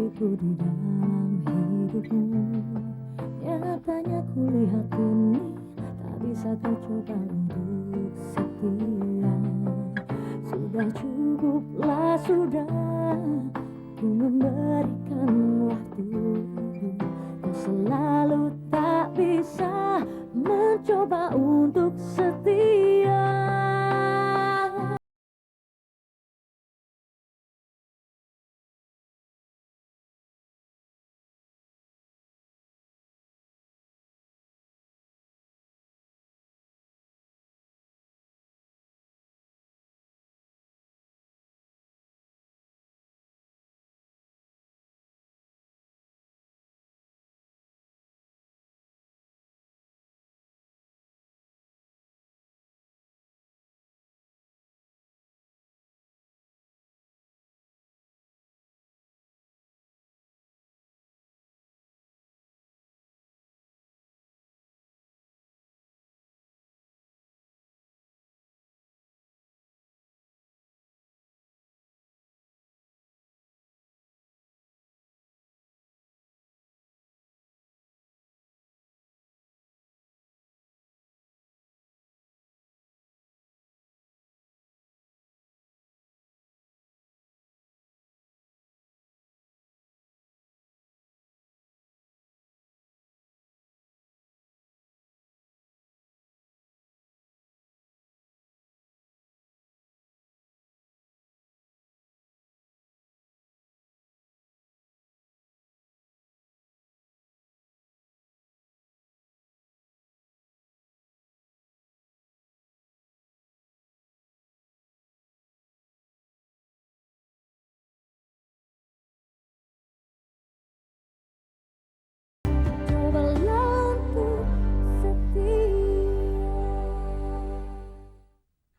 diriku di dalam hidupmu. Nyatanya kulihat ini tak bisa tercoba untuk setia. Sudah cukuplah sudah ku memberikan waktu. Kau selalu tak bisa mencoba untuk setia.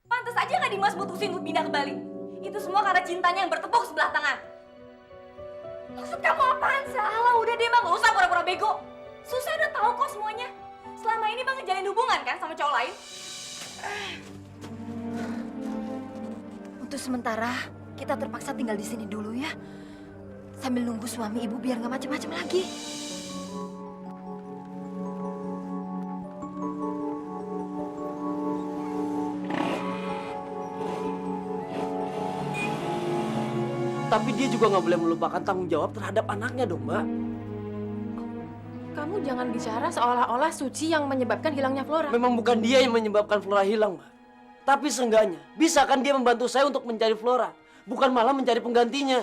Pantes aja nggak Dimas putusin untuk pindah ke Bali. Itu semua karena cintanya yang bertepuk sebelah tangan. Maksud kamu apaan sih? Alah udah deh bang, gak usah pura-pura bego. Susah udah tahu kok semuanya. Selama ini bang ngejalin hubungan kan sama cowok lain. Untuk sementara kita terpaksa tinggal di sini dulu ya. Sambil nunggu suami ibu biar nggak macam-macam lagi. Tapi dia juga nggak boleh melupakan tanggung jawab terhadap anaknya dong, Mbak. Kamu jangan bicara seolah-olah Suci yang menyebabkan hilangnya Flora. Memang bukan dia yang menyebabkan Flora hilang, Mbak. Tapi seenggaknya, bisa kan dia membantu saya untuk mencari Flora, bukan malah mencari penggantinya.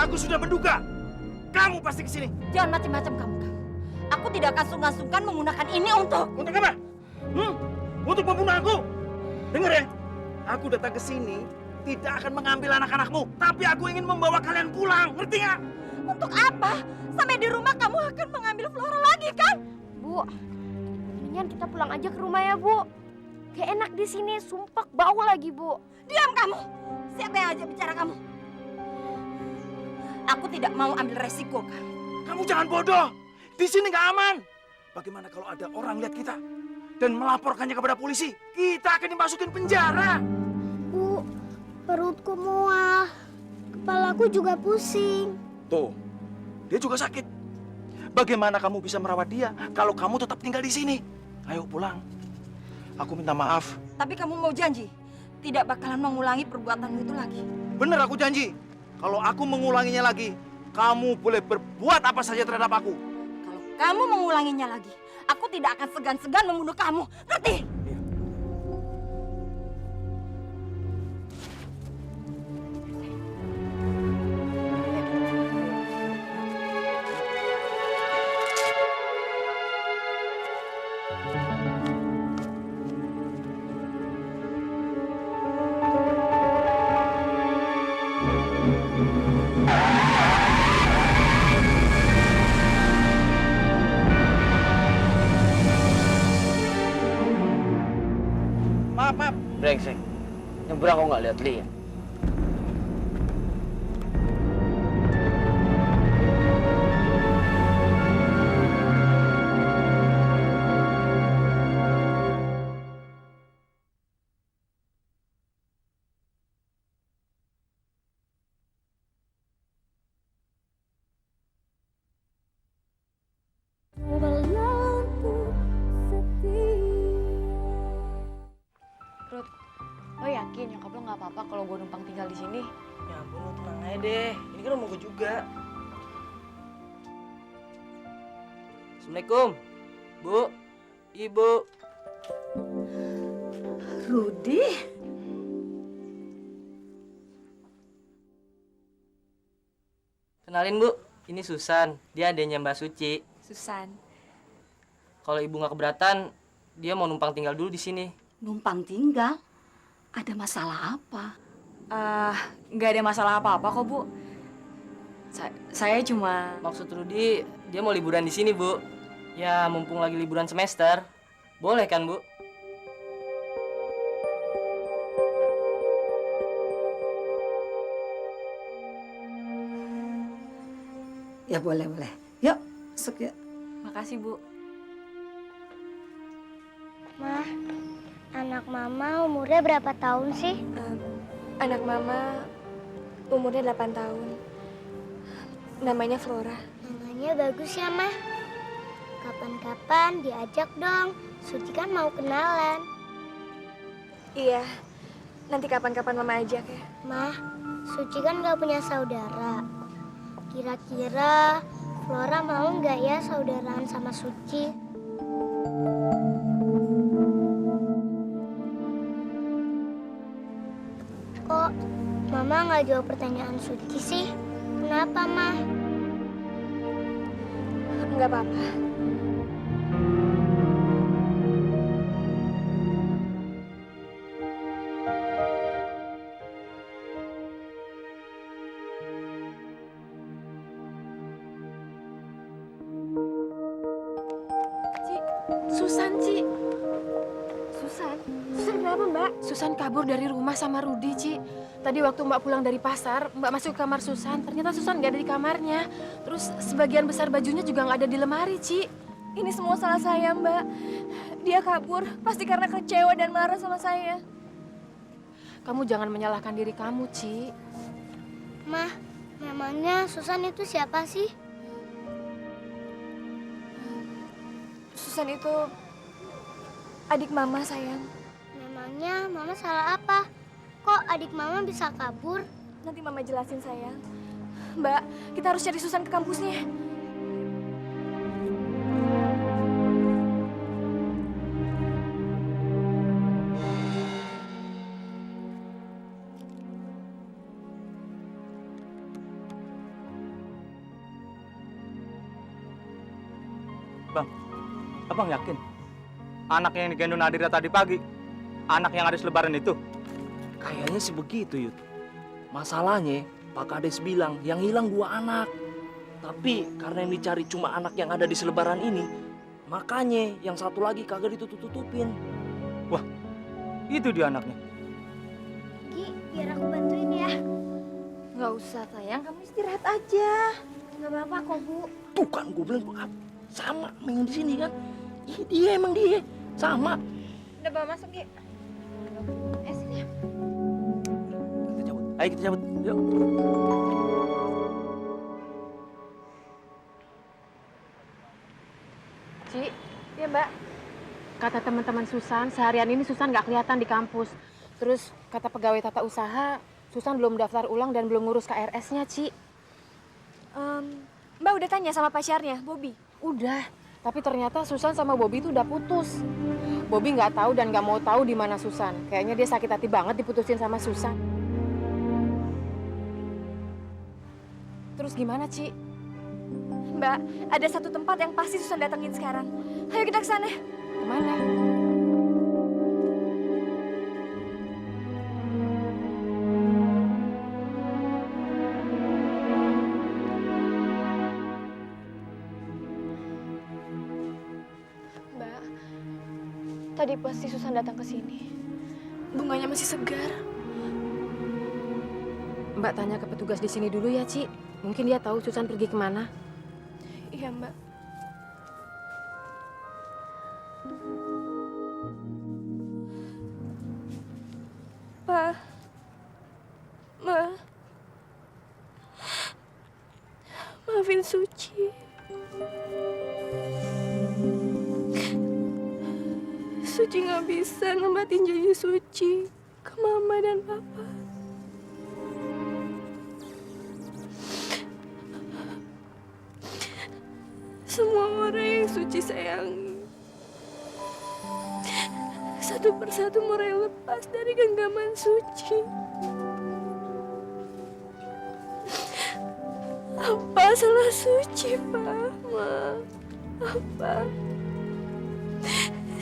Aku sudah menduga. Kamu pasti kesini. Jangan macam-macam kamu. Aku tidak akan sungkan-sungkan menggunakan ini untuk... Untuk apa? Untuk membunuh aku? Dengar ya. Aku datang ke sini tidak akan mengambil anak-anakmu. Tapi aku ingin membawa kalian pulang. Ngerti nggak? Untuk apa? Sampai di rumah kamu akan mengambil Flora lagi kan? Bu, mendingan kita pulang aja ke rumah ya, Bu. Gak enak di sini, sumpek bau lagi, Bu. Diam kamu! Siapa yang aja bicara kamu? Aku tidak mau ambil resiko, kan? Kamu jangan bodoh. Di sini nggak aman. Bagaimana kalau ada orang lihat kita dan melaporkannya kepada polisi? Kita akan dimasukin penjara. Bu, perutku mual. Kepalaku juga pusing. Tuh, dia juga sakit. Bagaimana kamu bisa merawat dia kalau kamu tetap tinggal di sini? Ayo pulang. Aku minta maaf. Tapi kamu mau janji tidak bakalan mengulangi perbuatanmu itu lagi? Bener, aku janji. Kalau aku mengulanginya lagi, kamu boleh berbuat apa saja terhadap aku. Kalau kamu mengulanginya lagi, aku tidak akan segan-segan membunuh kamu. Ngerti? brengsek. Nyebrang kok nggak lihat-lihat. Berlampu setia. Ruth, lo yakin nyokap lo nggak apa-apa kalau gue numpang tinggal di sini? Ya ampun, lu tenang aja deh. Ini kan rumah gue juga. Assalamualaikum, Bu, Ibu. Rudi? Kenalin, Bu. Ini Susan. Dia adanya Mbak Suci. Susan. Kalau Ibu nggak keberatan, dia mau numpang tinggal dulu di sini. Numpang tinggal? Ada masalah apa? Nggak ada masalah apa-apa kok, Bu. Saya cuma... Maksud Rudi, dia mau liburan di sini, Bu. Ya, mumpung lagi liburan semester. Boleh kan, Bu? Ya boleh. Yuk, masuk yuk. Makasih, Bu. Mah, anak mama umurnya berapa tahun sih? Anak mama umurnya 8 tahun. Namanya Flora. Namanya bagus ya, Mah. Kapan-kapan diajak dong. Suci kan mau kenalan. Iya, nanti kapan-kapan mama ajak ya. Mah, Suci kan gak punya saudara. Kira-kira Flora mau nggak ya saudaraan sama Suci? Kok Mama nggak jawab pertanyaan Suci sih? Kenapa, Mah? Nggak apa-apa. Susan, Ci. Susan kenapa, Mbak? Susan kabur dari rumah sama Rudi, Ci. Tadi waktu Mbak pulang dari pasar, Mbak masuk ke kamar Susan. Ternyata Susan nggak ada di kamarnya. Terus sebagian besar bajunya juga nggak ada di lemari, Ci. Ini semua salah saya, Mbak. Dia kabur, pasti karena kecewa dan marah sama saya. Kamu jangan menyalahkan diri kamu, Ci. Mah, memangnya Susan itu siapa sih? Susan itu adik Mama, sayang. Memangnya Mama salah apa? Kok adik Mama bisa kabur? Nanti Mama jelasin, sayang. Mbak, kita harus cari Susan ke kampusnya. Bang, abang yakin? Anak yang digendong Nadira tadi pagi, anak yang ada selebaran itu? Kayaknya sih begitu, Yud. Masalahnya, Pak Kades bilang yang hilang 2 anak. Tapi karena yang dicari cuma anak yang ada di selebaran ini, makanya yang satu lagi kagak ditutup-tutupin. Itu dia anaknya. Ki, biar aku bantuin ya. Nggak usah, sayang. Kamu istirahat aja. Nggak apa-apa kok, Bu. Tuh kan, gue bilang sama yang di sini kan. Ih, dia emang dia sama. Udah bawa masuk, Ki. Sini. Kita cabut. Ayo kita cabut. Yuk. Ci, iya Mbak. Kata teman-teman Susan, seharian ini Susan nggak kelihatan di kampus. Terus kata pegawai tata usaha, Susan belum daftar ulang dan belum ngurus KRS-nya, Ci. Mbak udah tanya sama pacarnya, Bobby? Udah, tapi ternyata Susan sama Bobby itu udah putus. Bobby nggak tahu dan nggak mau tahu di mana Susan. Kayaknya dia sakit hati banget diputusin sama Susan. Terus gimana, Ci? Mbak, ada satu tempat yang pasti Susan datengin sekarang. Ayo kita ke sana. Kemana? Mbak, tadi pasti Susan datang ke sini. Bunganya masih segar. Mbak tanya ke petugas di sini dulu ya, Ci. Mungkin dia tahu Susan pergi kemana. Iya, Mbak. Pa. Ma. Maafin Suci. Suci nggak bisa nempatin janji Suci ke Mama dan Papa. Semua orang yang Suci sayangi satu persatu mulai lepas dari genggaman Suci. Apa salah Suci, Pak? Ma? Apa?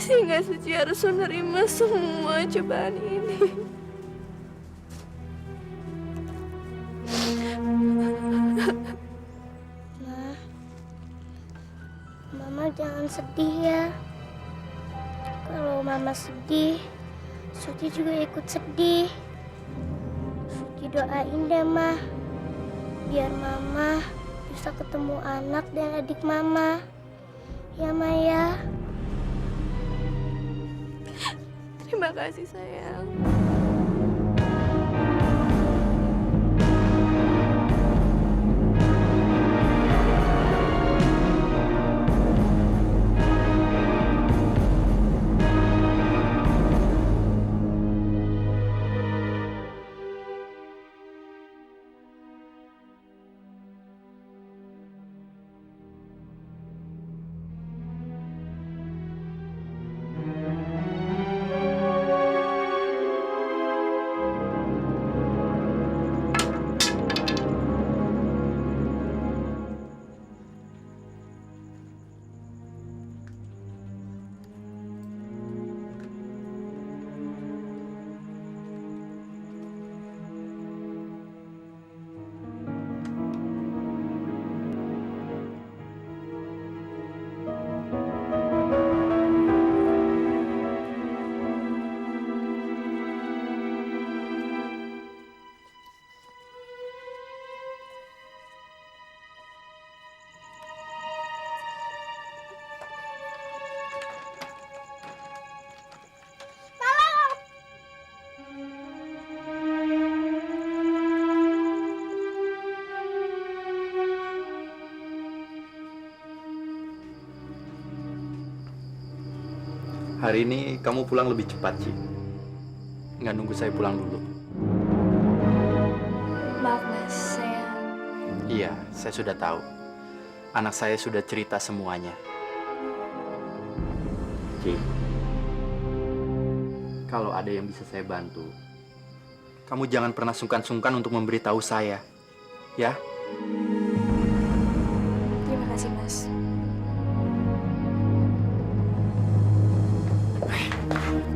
Sehingga Suci harus menerima semua cobaan ini. Ma, Mama jangan sedih ya. Kalau Mama sedih, Suci juga ikut sedih. Suci doain deh, Ma. Biar Mama bisa ketemu anak dan adik Mama. Ya, Maya. Terima kasih, sayang. Hari ini kamu pulang lebih cepat, Ci. Nggak nunggu saya pulang dulu. Maaf mas, saya Iya, saya sudah tahu. Anak saya sudah cerita semuanya. Ci, kalau ada yang bisa saya bantu, kamu jangan pernah sungkan-sungkan untuk memberitahu saya. Ya? Terima kasih, Mas.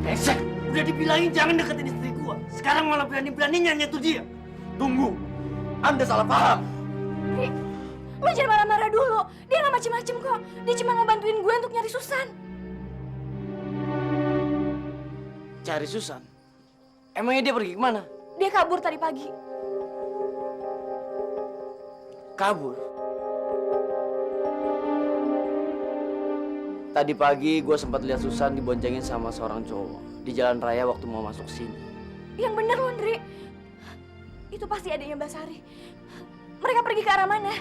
Esek, udah dibilangin jangan deketin istri gua. Sekarang malah berani-beraninya nyentuh dia. Tunggu, Anda salah paham. Lo jangan marah-marah dulu. Dia nggak macem-macem kok. Dia cuma mau bantuin gue untuk nyari Susan. Cari Susan? Emangnya dia pergi kemana? Dia kabur tadi pagi. Kabur? Tadi pagi gue sempat lihat Susan diboncengin sama seorang cowok di jalan raya waktu mau masuk sini. Yang bener loh, Ndri. Itu pasti adanya Mbak Sari. Mereka pergi ke arah mana?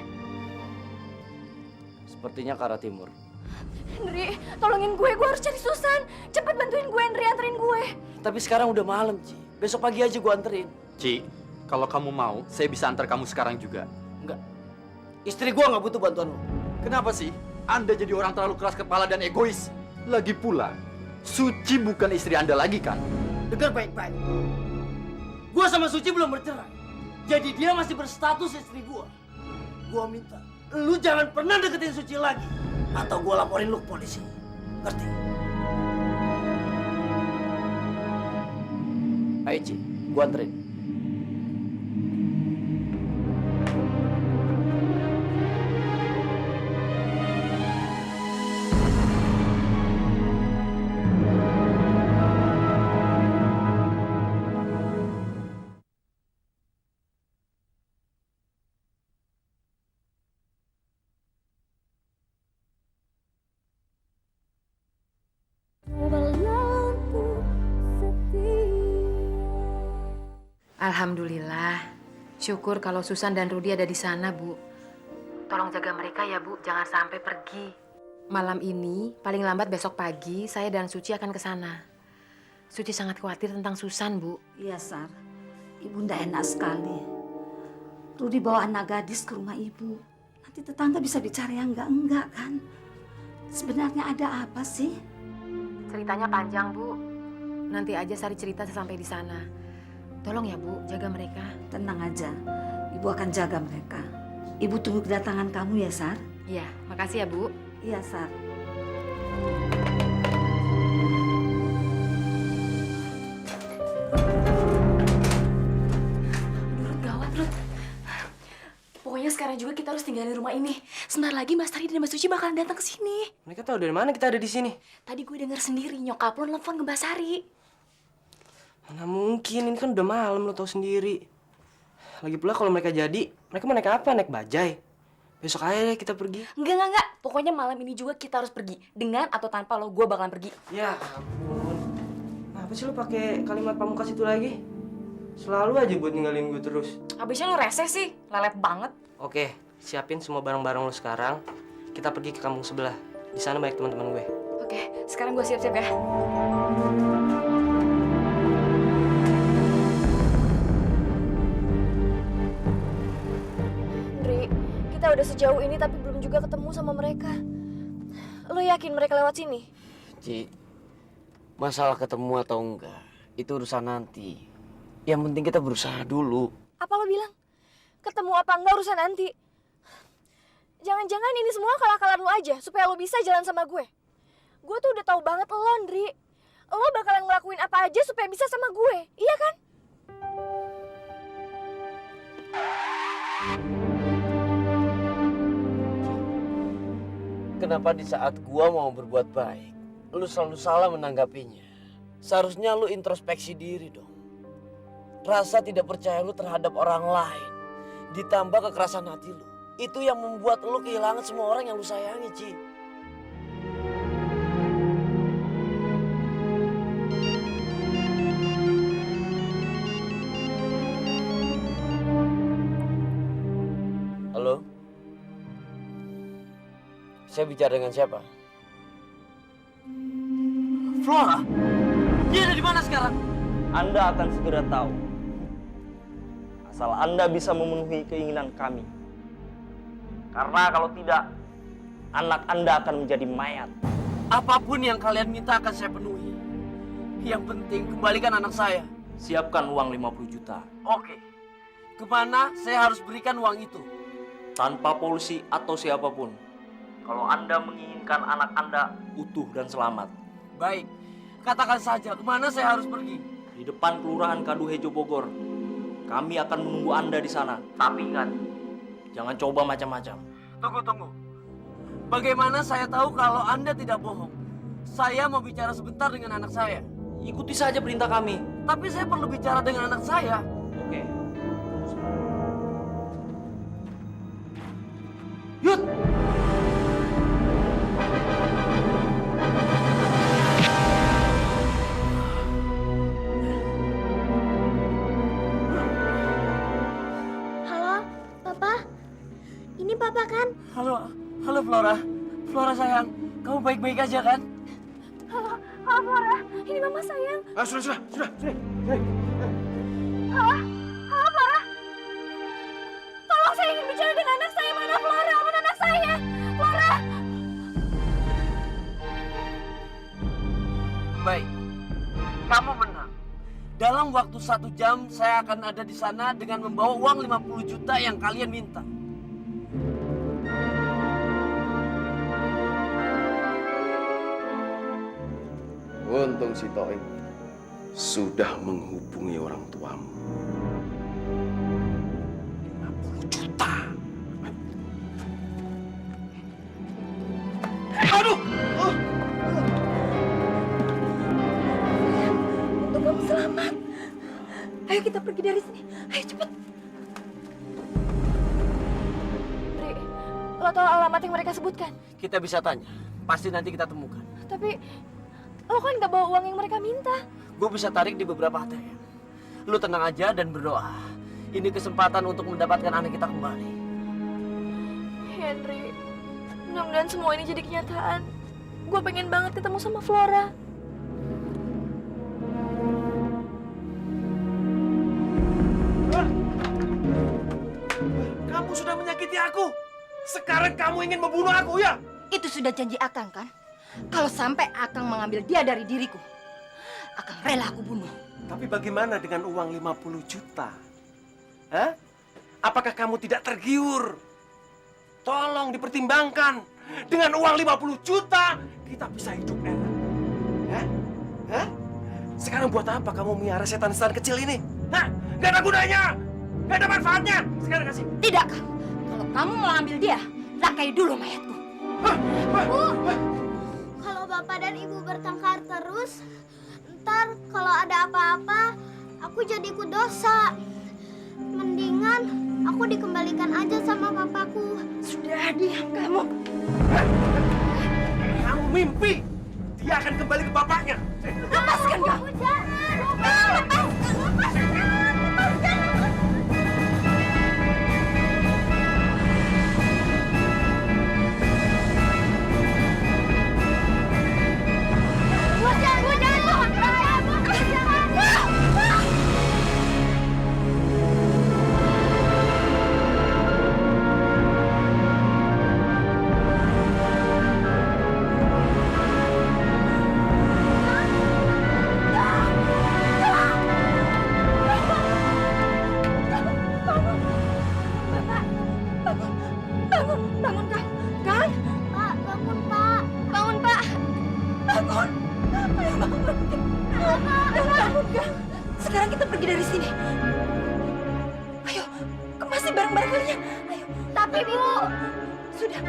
Sepertinya ke arah timur. Ndri, tolongin gue harus cari Susan. Cepet bantuin gue, Ndri, anterin gue. Tapi sekarang udah malam, Ci. Besok pagi aja gue anterin. Ci, kalau kamu mau, saya bisa antar kamu sekarang juga. Enggak. Istri gue nggak butuh bantuan lo. Kenapa sih? Anda jadi orang terlalu keras kepala dan egois. Lagi pula, Suci bukan istri Anda lagi kan? Dengar baik-baik. Gue sama Suci belum bercerai. Jadi dia masih berstatus istri gue. Gue minta, lu jangan pernah deketin Suci lagi. Atau gue laporin lu ke polisi. Ngerti? Ayo, Ci. Gue anterin. Alhamdulillah. Syukur kalau Susan dan Rudi ada di sana, Bu. Tolong jaga mereka ya, Bu. Jangan sampai pergi. Malam ini, paling lambat besok pagi, saya dan Suci akan ke sana. Suci sangat khawatir tentang Susan, Bu. Iya, Sar. Ibu ndak enak sekali. Rudi bawa anak gadis ke rumah ibu. Nanti tetangga bisa bicara yang enggak kan? Sebenarnya ada apa sih? Ceritanya panjang, Bu. Nanti aja Sari cerita sesampai di sana. Tolong ya, Bu, jaga mereka. Tenang aja. Ibu akan jaga mereka. Ibu tunggu kedatangan kamu ya, Sar? Iya, makasih ya, Bu. Iya, Sar. Rut, gawat, Rut. Pokoknya sekarang juga kita harus tinggalin rumah ini. Sebentar lagi Mas Tari dan Mas Suci bakalan datang ke sini. Mereka tahu dari mana kita ada di sini? Tadi gue denger sendiri nyokap lo nelfon ke Mbak Sari. Mana mungkin, ini kan udah malam, lo tahu sendiri. Lagi pula kalau mereka jadi, mereka mau naik apa? Naik bajai. Besok aja deh kita pergi. Enggak. Pokoknya malam ini juga kita harus pergi. Dengan atau tanpa lo, gue bakalan pergi. Ya ampun. Kenapa sih lo pakai kalimat pamungkas itu lagi? Selalu aja buat ninggalin gue terus. Habisnya lo rese sih, lelet banget. Oke, siapin semua barang-barang lo sekarang. Kita pergi ke kampung sebelah. Di sana banyak teman-teman gue. Oke, sekarang gue siap-siap ya. Ndri, kita udah sejauh ini tapi belum juga ketemu sama mereka. Lo yakin mereka lewat sini? Ci, masalah ketemu atau enggak, itu urusan nanti. Yang penting kita berusaha dulu. Apa lo bilang? Ketemu apa enggak urusan nanti. Jangan-jangan ini semua akal-akalan lo aja supaya lo bisa jalan sama gue. Gue tuh udah tahu banget lo, Ndri. Lo bakalan ngelakuin apa aja supaya bisa sama gue, iya kan? Kenapa di saat gua mau berbuat baik, lu selalu salah menanggapinya? Seharusnya lu introspeksi diri dong. Rasa tidak percaya lu terhadap orang lain, ditambah kekerasan hati lu. Itu yang membuat lu kehilangan semua orang yang lu sayangi, Ci. Halo? Saya bicara dengan siapa? Flora? Dia ada di mana sekarang? Anda akan segera tahu. Asal Anda bisa memenuhi keinginan kami. Karena kalau tidak, anak Anda akan menjadi mayat. Apapun yang kalian minta akan saya penuhi. Yang penting kembalikan anak saya. Siapkan uang 50 juta. Oke. Kemana saya harus berikan uang itu? Tanpa polisi atau siapapun. Kalau Anda menginginkan anak Anda utuh dan selamat. Baik. Katakan saja kemana saya harus pergi. Di depan Kelurahan Kaduhejo Bogor. Kami akan menunggu Anda di sana. Tapi ingat, jangan coba macam-macam. Tunggu. Bagaimana saya tahu kalau Anda tidak bohong? Saya mau bicara sebentar dengan anak saya. Ikuti saja perintah kami. Tapi saya perlu bicara dengan anak saya. Oke. Yud! Halo, Papa? Ini Papa kan? Halo Flora. Flora sayang, kamu baik-baik aja kan? Halo Flora, ini Mama sayang. Sudah. Halo Flora. Tolong, saya ingin bicara dengan anak saya. Mana Flora? Mana anak saya? Flora. Baik, kamu menang. Dalam waktu 1 jam saya akan ada di sana dengan membawa uang 50 juta yang kalian minta. Untung si Toing sudah menghubungi orang tuamu. 50 juta. Aduh! Untuk kamu selamat. Ayo kita pergi dari sini. Ayo cepat. Dri, lo tahu alamat yang mereka sebutkan? Kita bisa tanya. Pasti nanti kita temukan. Tapi lo kan nggak bawa uang yang mereka minta. Gue bisa tarik di beberapa ATM. Lu tenang aja dan berdoa. Ini kesempatan untuk mendapatkan anak kita kembali. Henry, mudah-mudahan semua ini jadi kenyataan. Gue pengen banget ketemu sama Flora. Kamu sudah menyakiti aku. Sekarang kamu ingin membunuh aku ya? Itu sudah janji Akang kan? Kalau sampai Akang mengambil dia dari diriku, Akang rela aku bunuh. Tapi bagaimana dengan uang 50 juta? Hah? Apakah kamu tidak tergiur? Tolong dipertimbangkan. Dengan uang 50 juta, kita bisa hidup enak. Hah? Hah? Sekarang buat apa kamu miara setan-setan kecil ini? Hah? Gak ada gunanya! Gak ada manfaatnya! Sekarang kasih. Tidak, Kang. Kalau kamu mau ambil dia, lakai dulu mayatku. Bu, kalau bapak dan ibu bertengkar terus, ntar kalau ada apa-apa, aku jadi ikut dosa. Mendingan aku dikembalikan aja sama papaku. Sudah diam kamu. Kamu mimpi. Dia akan kembali ke bapaknya. Lepaskan kamu. Bangun, Kang. Kang. Pak, bangun, Pak. Bangun, Pak. Bangun. Ayo bangun. Bangun, Kang. Sekarang kita pergi dari sini. Ayo, kemasi barang-barang kalian. Ayo. Tapi, Bu. Sudah.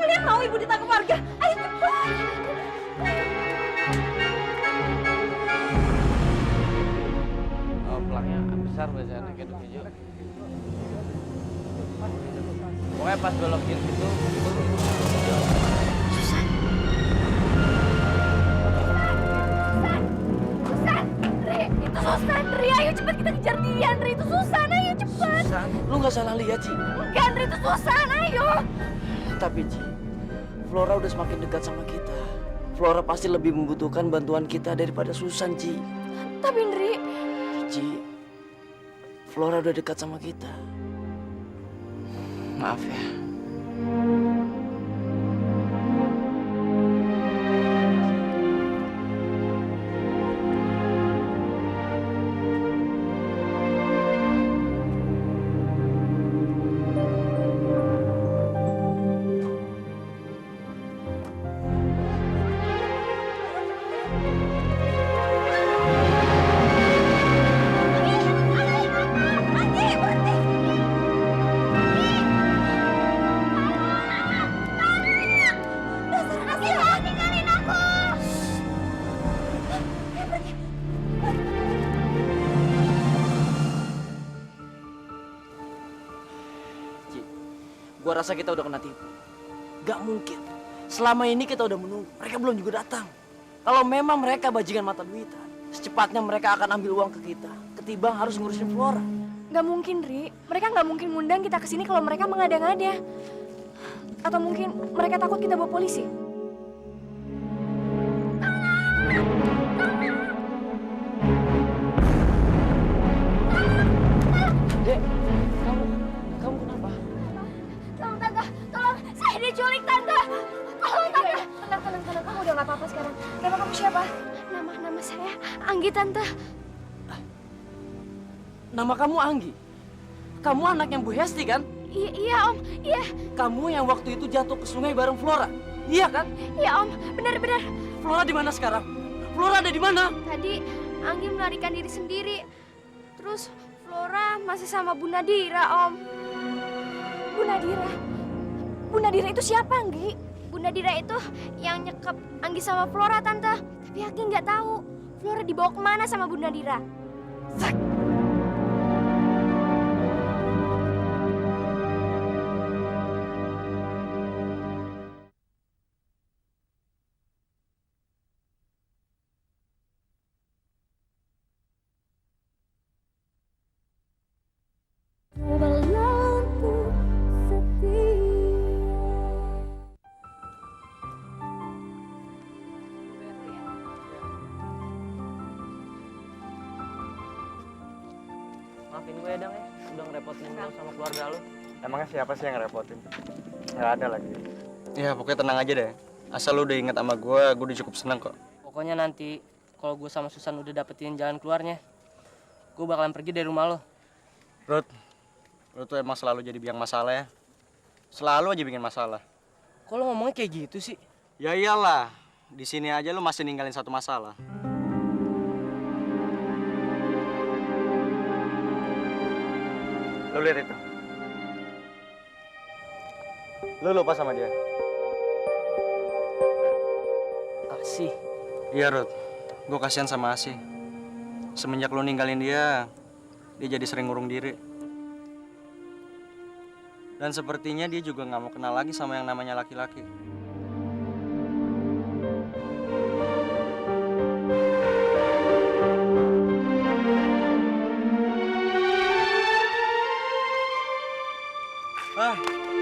Kalian mau ibu ditangkap warga? Ayo cepat. Oh, pelangnya besar biasanya kayak hijau. Pokoknya pas belok kiri itu. Itu Susan, Ri, ayo cepat kita kejar dia, Ri, itu Susan, ayo cepat. Susan, lu nggak salah lihat, Ci. Enggak, Ri, itu Susan, ayo. Tapi, Ci, Flora udah semakin dekat sama kita. Flora pasti lebih membutuhkan bantuan kita daripada Susan, Ci. Tapi, Ri, Ci, Flora udah dekat sama kita. Maaf ya. Gua rasa kita udah kena tipu. Gak mungkin. Selama ini kita udah menunggu. Mereka belum juga datang. Kalau memang mereka bajingan mata duitan, secepatnya mereka akan ambil uang ke kita. Ketimbang harus ngurusin Flora. nggak mungkin, Ri. Mereka nggak mungkin ngundang kita ke sini kalau mereka mengada-ngada. Atau mungkin mereka takut kita bawa polisi. Dek, kamu kenapa? Tolong, Tante. Tolong, saya diculik, Tante. Tolong, Tante. Tenang. Kamu udah nggak apa-apa sekarang. Nama kamu siapa? Nama saya Anggi, Tante. Nama kamu Anggi. Kamu anaknya Bu Hesti kan? Iya, Om. Iya. Kamu yang waktu itu jatuh ke sungai bareng Flora. Iya kan? Iya, Om. Benar. Flora di mana sekarang? Flora ada di mana? Tadi Anggi melarikan diri sendiri. Terus Flora masih sama Bu Nadira, Om. Bu Nadira. Bu Nadira itu siapa, Anggi? Bu Nadira itu yang nyekap Anggi sama Flora, Tante. Tapi Anggi nggak tahu Flora dibawa kemana sama Bu Nadira. Maafin gue ya, Dang ya. Udah ngerepotin lo sama keluarga lo. Emangnya siapa sih yang ngerepotin? Nggak ada lagi. Ya pokoknya tenang aja deh. Asal lu udah inget sama gue udah cukup seneng kok. Pokoknya nanti kalau gue sama Susan udah dapetin jalan keluarnya, gue bakalan pergi dari rumah lo. Ruth, lu tuh emang selalu jadi biang masalah ya. Selalu aja bikin masalah. Kok lo ngomongnya kayak gitu sih? Ya iyalah, di sini aja lu masih ninggalin satu masalah. Lu lihat itu. Lu lupa sama dia. Asih. Iya, Ruth. Gue kasihan sama Asih. Semenjak lu ninggalin dia jadi sering ngurung diri. Dan sepertinya dia juga nggak mau kenal lagi sama yang namanya laki-laki.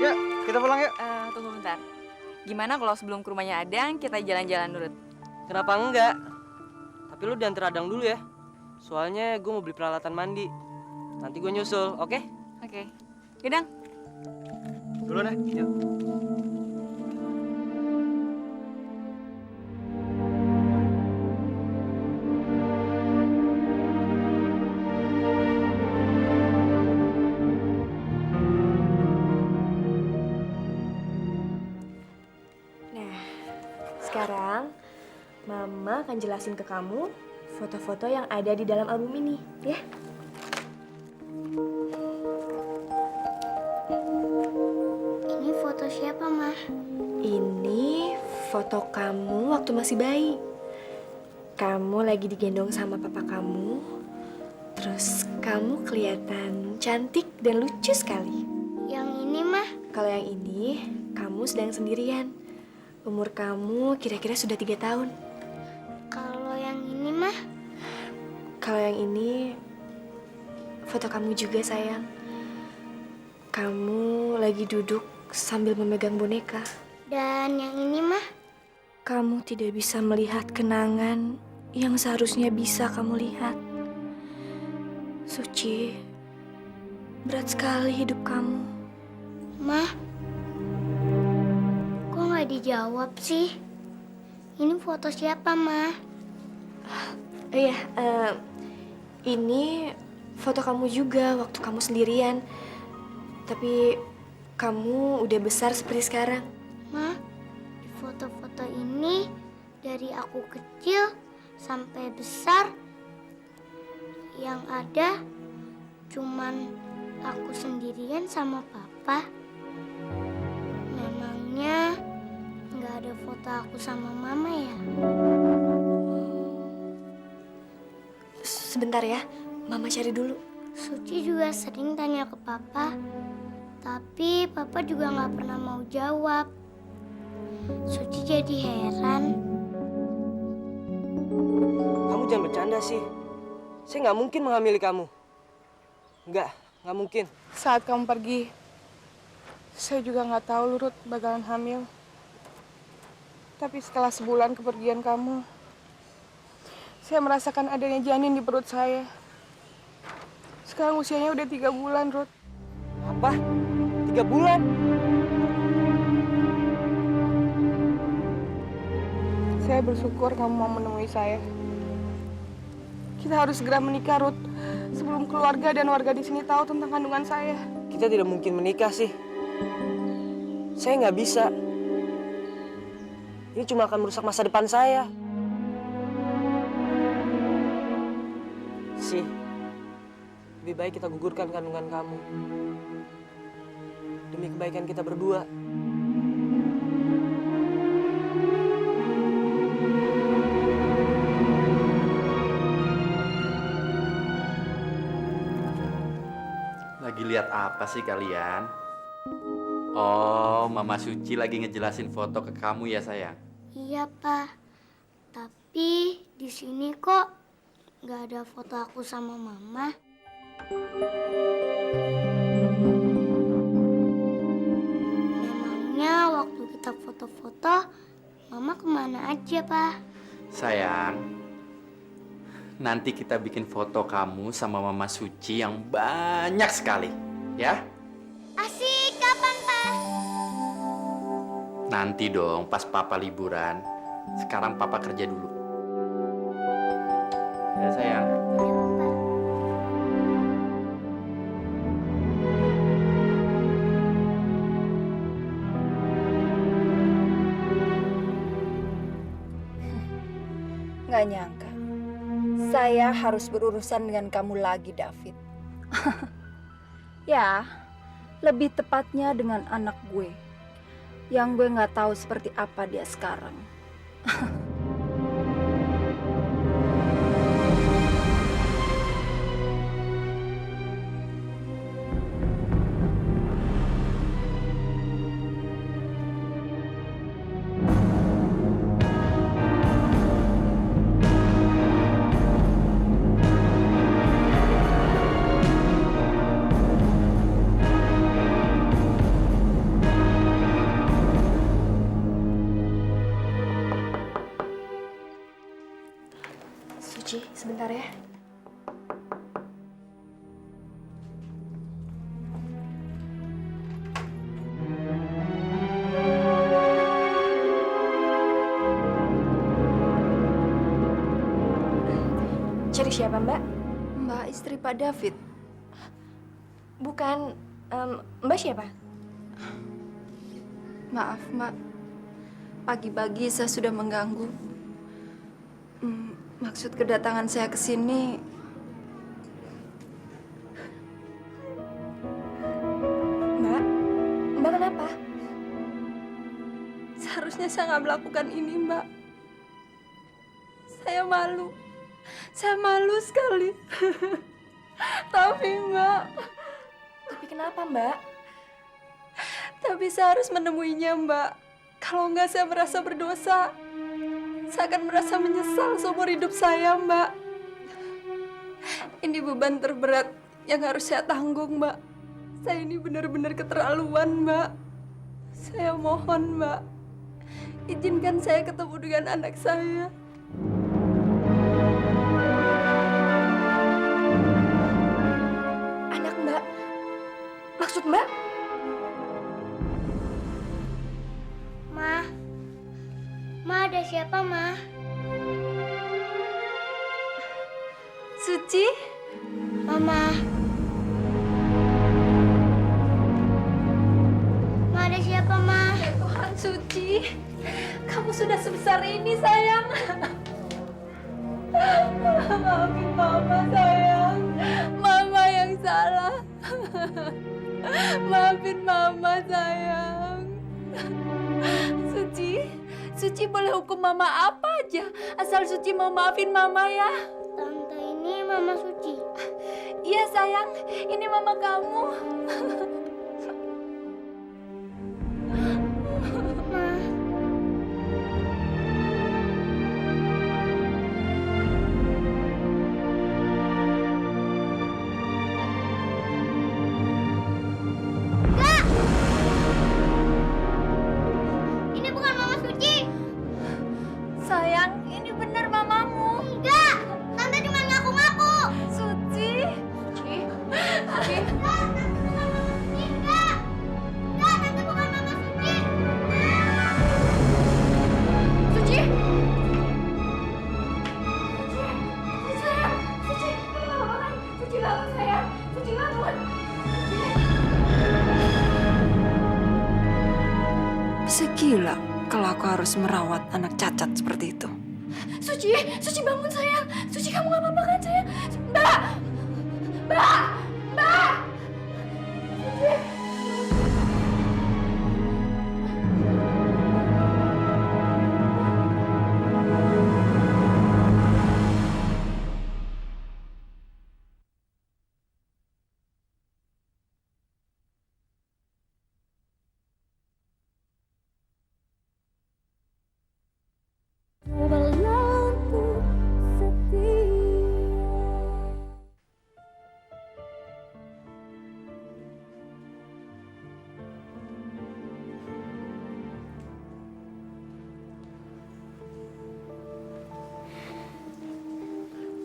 Ya, kita pulang yuk. Tunggu bentar. Gimana kalau sebelum ke rumahnya Adang, kita jalan-jalan dulu? Kenapa enggak? Tapi lu diantar Adang dulu ya. Soalnya gue mau beli peralatan mandi. Nanti gue nyusul, oke? Oke. Adang. Dulu nih. Yuk. Nah, sekarang Mama akan jelasin ke kamu foto-foto yang ada di dalam album ini, ya. Ini foto siapa, Mah? Ini foto kamu waktu masih bayi. Kamu lagi digendong sama papa kamu. Terus kamu kelihatan cantik dan lucu sekali. Yang ini, Mah? Kalau yang ini, kamu sedang sendirian. Umur kamu kira-kira sudah 3 tahun. Kalau yang ini, Mah? Kalau yang ini, foto kamu juga, sayang. Kamu lagi duduk sambil memegang boneka. Dan yang ini, Mah? Kamu tidak bisa melihat kenangan yang seharusnya bisa kamu lihat. Suci, berat sekali hidup kamu. Mah? Kok nggak dijawab sih? Ini foto siapa, Mah? Iya, ini foto kamu juga waktu kamu sendirian. Tapi kamu udah besar seperti sekarang. Mah, di foto-foto ini dari aku kecil sampai besar yang ada cuman aku sendirian sama papa. Memangnya nggak ada foto aku sama mama ya? Sebentar ya, Mama cari dulu. Suci juga sering tanya ke papa, tapi papa juga nggak pernah mau jawab. Suci jadi heran. Kamu jangan bercanda sih. Saya nggak mungkin menghamili kamu. Nggak mungkin. Saat kamu pergi, saya juga nggak tahu Ruth bakalan hamil. Tapi setelah sebulan kepergian kamu, saya merasakan adanya janin di perut saya. Sekarang usianya udah 3 bulan, Ruth. Apa? 3 bulan? Saya bersyukur kamu mau menemui saya. Kita harus segera menikah, Ruth. Sebelum keluarga dan warga di sini tahu tentang kandungan saya. Kita tidak mungkin menikah sih. Saya nggak bisa. Ini cuma akan merusak masa depan saya. Sih, lebih baik kita gugurkan kandungan kamu. Demi kebaikan kita berdua. Lagi lihat apa sih kalian? Oh, Mama Suci lagi ngejelasin foto ke kamu ya, sayang? Iya, Pak. Tapi di sini kok nggak ada foto aku sama mama. Memangnya waktu kita foto-foto, mama kemana aja, Pak? Sayang, Nanti kita bikin foto kamu sama Mama Suci yang banyak sekali, ya? Asik, kapan, Pak? Nanti dong, pas Papa liburan. Sekarang Papa kerja dulu. Ya, sayang. Nggak nyangka, saya harus berurusan dengan kamu lagi, David. Ya, lebih tepatnya dengan anak gue. Yang gue nggak tahu seperti apa dia sekarang. Suci, sebentar ya. Cari siapa, Mbak? Mbak, istri Pak David. Bukan, Mbak siapa? Maaf, Mbak. Pagi-pagi saya sudah mengganggu. Maksud kedatangan saya ke sini Mbak kenapa? seharusnya saya nggak melakukan ini, Mbak. Saya malu. Saya malu sekali. Tapi, Mbak, Tapi kenapa, Mbak? tapi saya harus menemuinya, Mbak. Kalau nggak saya merasa berdosa. Saya akan merasa menyesal seumur hidup saya, Mbak. Ini beban terberat yang harus saya tanggung, Mbak. Saya ini benar-benar keterlaluan, Mbak. Saya mohon, Mbak. Izinkan saya ketemu dengan anak saya. Anak Mbak? Maksud Mbak? Ma, ada siapa, Ma? Suci? Mama. Ma, ada siapa, Ma? Ya Tuhan, Suci. Kamu sudah sebesar ini, sayang. Maafin Mama, sayang. Mama yang salah. Maafin Mama, sayang. Suci boleh hukum Mama apa aja. Asal Suci mau maafin Mama ya. Tante ini Mama Suci. Iya, sayang. Ini Mama kamu. Ma. Ini bukan Mama Suci. Sayang, ini benar mamamu. Enggak, Tante cuma ngaku-ngaku. Suci. Suci. Enggak, Tante bukan Mama Suci. Enggak, Tante bukan Mama Suci. Suci. Sayang, Suci. Kamu apa kan? Suci bangun, sayang. Suci bangun. Bisa gila kalau aku harus merawat anak cacat seperti itu. Suci bangun, sayang. Suci, kamu gak apa-apa kan, sayang? Mbak! Mbak! Mbak! Suci.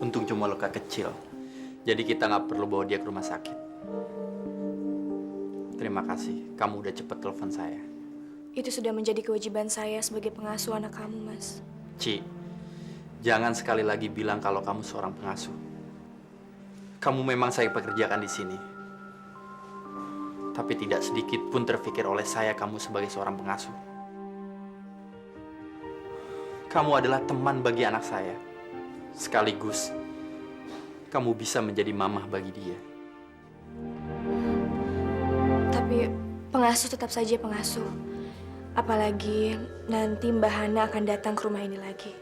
Untung cuma luka kecil. Jadi kita nggak perlu bawa dia ke rumah sakit. Terima kasih, kamu udah cepet telepon saya. Itu sudah menjadi kewajiban saya sebagai pengasuh anak kamu, Mas. Ci, jangan sekali lagi bilang kalau kamu seorang pengasuh. Kamu memang saya pekerjakan di sini. Tapi tidak sedikit pun terpikir oleh saya kamu sebagai seorang pengasuh. Kamu adalah teman bagi anak saya. Sekaligus, kamu bisa menjadi mamah bagi dia. Tapi pengasuh tetap saja pengasuh. Apalagi nanti Mbak Hana akan datang ke rumah ini lagi.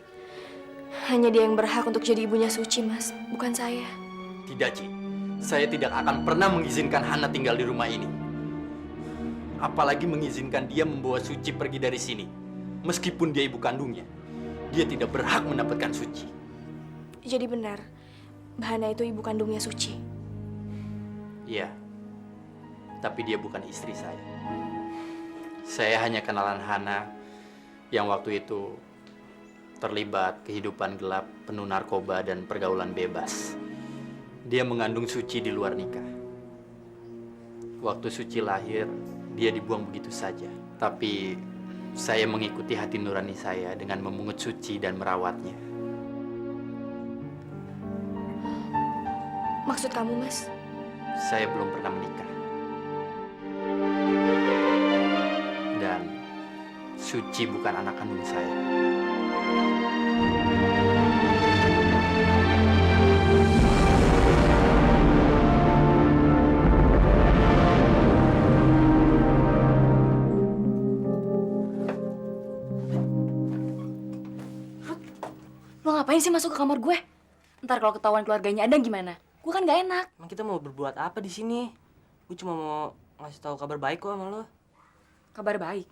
Hanya dia yang berhak untuk jadi ibunya Suci, Mas. Bukan saya. Tidak, Ci. Saya tidak akan pernah mengizinkan Hana tinggal di rumah ini. Apalagi mengizinkan dia membawa Suci pergi dari sini. Meskipun dia ibu kandungnya, dia tidak berhak mendapatkan Suci. Jadi benar, Mbak Hana itu ibu kandungnya Suci. Iya, tapi dia bukan istri saya. Saya hanya kenalan Hana yang waktu itu terlibat kehidupan gelap, penuh narkoba dan pergaulan bebas. Dia mengandung Suci di luar nikah. Waktu Suci lahir, dia dibuang begitu saja. Tapi saya mengikuti hati nurani saya dengan memungut Suci dan merawatnya. Maksud kamu, Mas? Saya belum pernah menikah. Dan Suci bukan anak kandung saya. Lo ngapain sih masuk ke kamar gue? Ntar kalau ketahuan keluarganya Adang gimana? Gue kan gak enak. Emang kita mau berbuat apa di sini? Gue cuma mau ngasih tahu kabar baik kok sama lo. Kabar baik?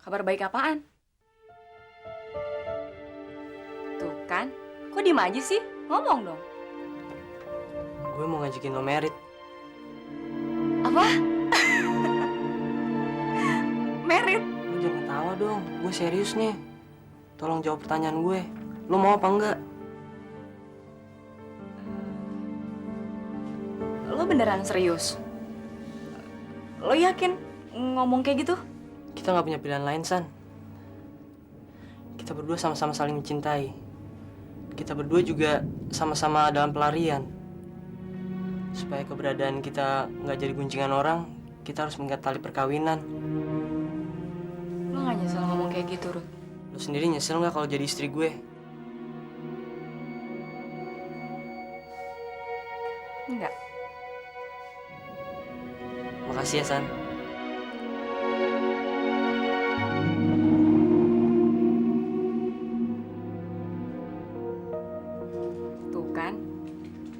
Kabar baik apaan? Tuh kan, kok diem aja sih? Ngomong dong. Gue mau ngajakin lo merit. Apa? Merit? Lo jangan ketawa dong, gue serius nih. Tolong jawab pertanyaan gue. Lo mau apa enggak? Lo beneran serius? Lo yakin ngomong kayak gitu? Kita nggak punya pilihan lain, San. Kita berdua sama-sama saling mencintai. Kita berdua juga sama-sama dalam pelarian. Supaya keberadaan kita nggak jadi guncingan orang, kita harus mengikat tali perkawinan. Lo gak nyesel ngomong kayak gitu, Ruth? Lo sendiri nyesel nggak kalau jadi istri gue? Enggak. Makasih ya, San. Tuh kan,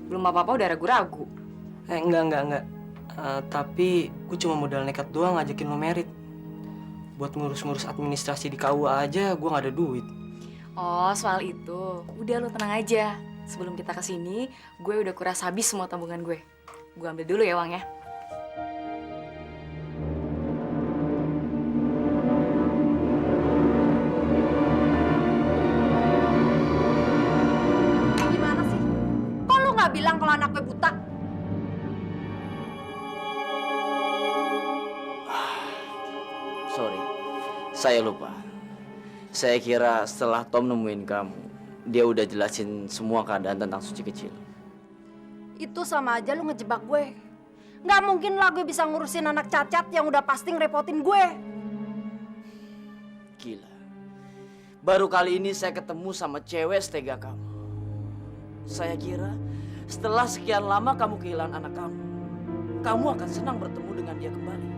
belum apa-apa udah ragu-ragu. Enggak. Tapi gue cuma modal nekat doang ngajakin lo merit. Buat ngurus-ngurus administrasi di KUA aja gue nggak ada duit. Oh, soal itu. Udah lo tenang aja. Sebelum kita kesini, gue udah kuras habis semua tabungan gue. Gue ambil dulu ya uangnya. Gimana sih? Kok lu nggak bilang kalau anak gue buta? Sorry, saya lupa. Saya kira setelah Tom nemuin kamu, dia udah jelasin semua keadaan tentang Suci kecil. Itu sama aja lu ngejebak gue. Nggak mungkin lah gue bisa ngurusin anak cacat yang udah pasti ngerepotin gue. Gila. Baru kali ini saya ketemu sama cewek setega kamu. Saya kira setelah sekian lama kamu kehilangan anak kamu akan senang bertemu dengan dia kembali.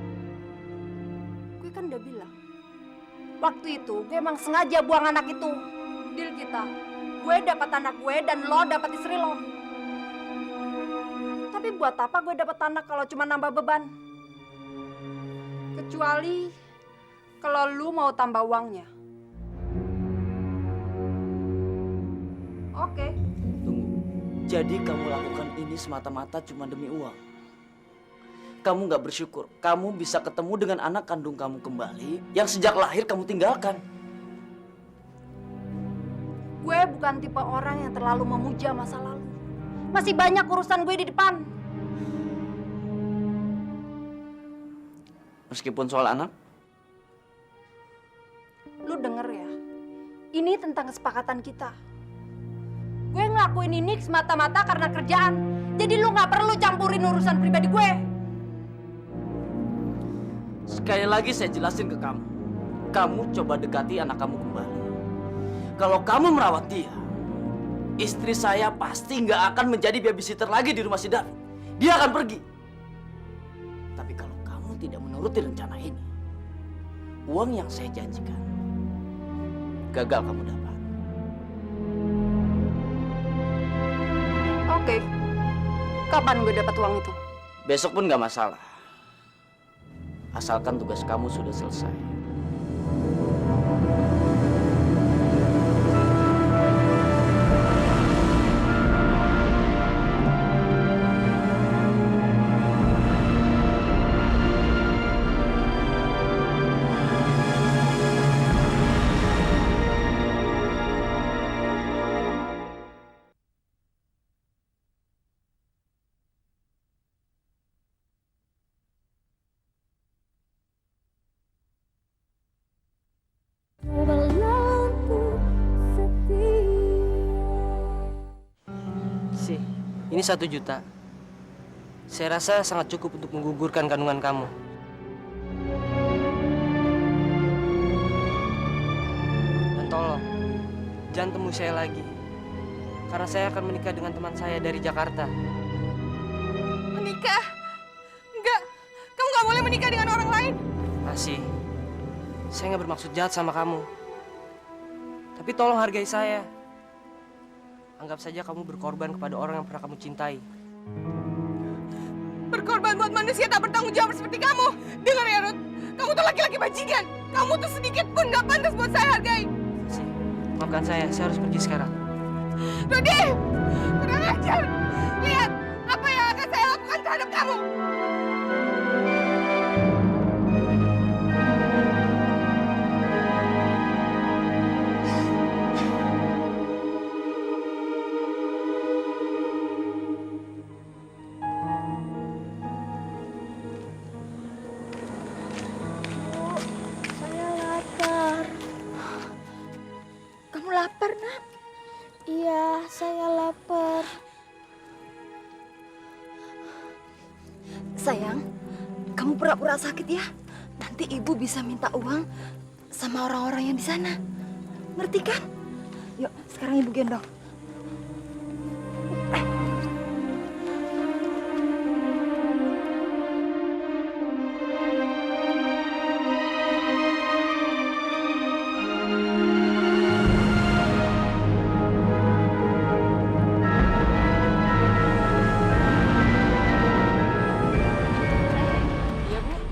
Gue kan udah bilang. Waktu itu gue emang sengaja buang anak itu. Deal kita. Gue dapat anak gue dan lo dapat istri lo. Tapi buat apa gue dapat anak kalau cuma nambah beban? Kecuali kalau lu mau tambah uangnya. Oke. Tunggu. Jadi kamu lakukan ini semata-mata cuma demi uang. Kamu nggak bersyukur kamu bisa ketemu dengan anak kandung kamu kembali yang sejak lahir kamu tinggalkan. Gue bukan tipe orang yang terlalu memuja masa lalu. Masih banyak urusan gue di depan. Meskipun soal anak, Lu denger ya, ini tentang kesepakatan kita. Gue ngelakuin ini semata-mata karena kerjaan. Jadi lu nggak perlu campurin urusan pribadi gue. sekali lagi saya jelasin ke kamu. Kamu coba dekati anak kamu kembali. Kalau kamu merawat dia, istri saya pasti nggak akan menjadi babysitter lagi di rumah si David. Dia akan pergi. Tapi kalau kamu tidak menuruti rencana ini, uang yang saya janjikan gagal kamu dapat. Oke. Kapan gue dapat uang itu? Besok pun nggak masalah. Asalkan tugas kamu sudah selesai. Sih, ini 1 juta. Saya rasa sangat cukup untuk menggugurkan kandungan kamu. Dan tolong, jangan temui saya lagi. Karena saya akan menikah dengan teman saya dari Jakarta. Menikah? Enggak, kamu nggak boleh menikah dengan orang lain. Masih, saya nggak bermaksud jahat sama kamu. Tapi tolong hargai saya. Anggap saja kamu berkorban kepada orang yang pernah kamu cintai. Berkorban buat manusia tak bertanggung jawab seperti kamu. Dengar ya, Ruth. Kamu tuh laki-laki bajingan. Kamu tuh sedikit pun nggak pantas buat saya hargai. Sih, maafkan saya harus pergi sekarang. Rudy! Kurang ajar! Lihat apa yang akan saya lakukan terhadap kamu! Saya lapar. Kamu lapar, Nak? Iya, saya lapar. Sayang, kamu pura-pura sakit ya. Nanti ibu bisa minta uang sama orang-orang yang di sana. Ngerti kan? Yuk, sekarang ibu gendong.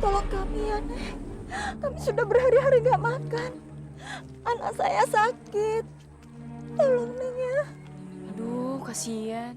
Tolong kami ya, Nek. Kami sudah berhari-hari gak makan. Anak saya sakit. Tolong, Neng ya. Aduh, kasihan.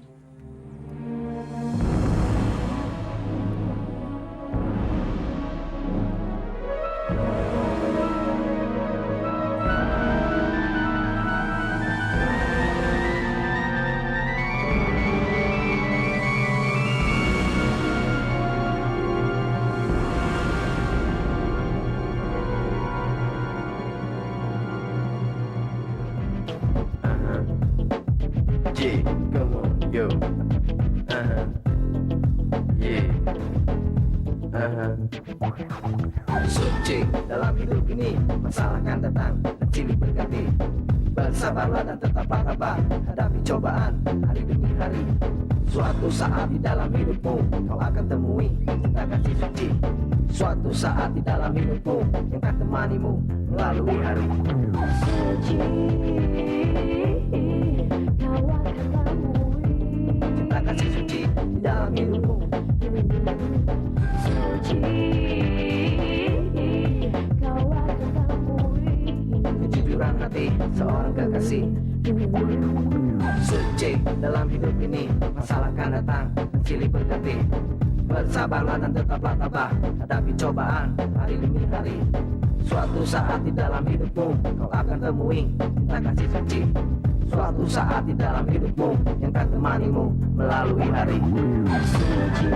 J, come on, yo. Yeah. Suci dalam hidup ini, masalah kan datang dan silih berganti. Bersabarlah dan tetaplah tabah, hadapi cobaan hari demi hari. Suatu saat di dalam hidupmu kau akan temui cinta kasih suci. Suatu saat di dalam hidupmu yang akan temanimu melalui hari. Suci, kau akan temui cinta kasih suci di dalam hidupmu. Suci, kau akan temui kejujuran hati seorang kekasih. Suci dalam hidup ini, masalah kan datang dan silih berganti. Bersabarlah dan tetaplah tabah, hadapi cobaan hari demi hari. Suatu saat di dalam hidupmu kau akan temui cinta kasih suci. suatu saat di dalam hidupmu yang akan temanimu melalui hari suci.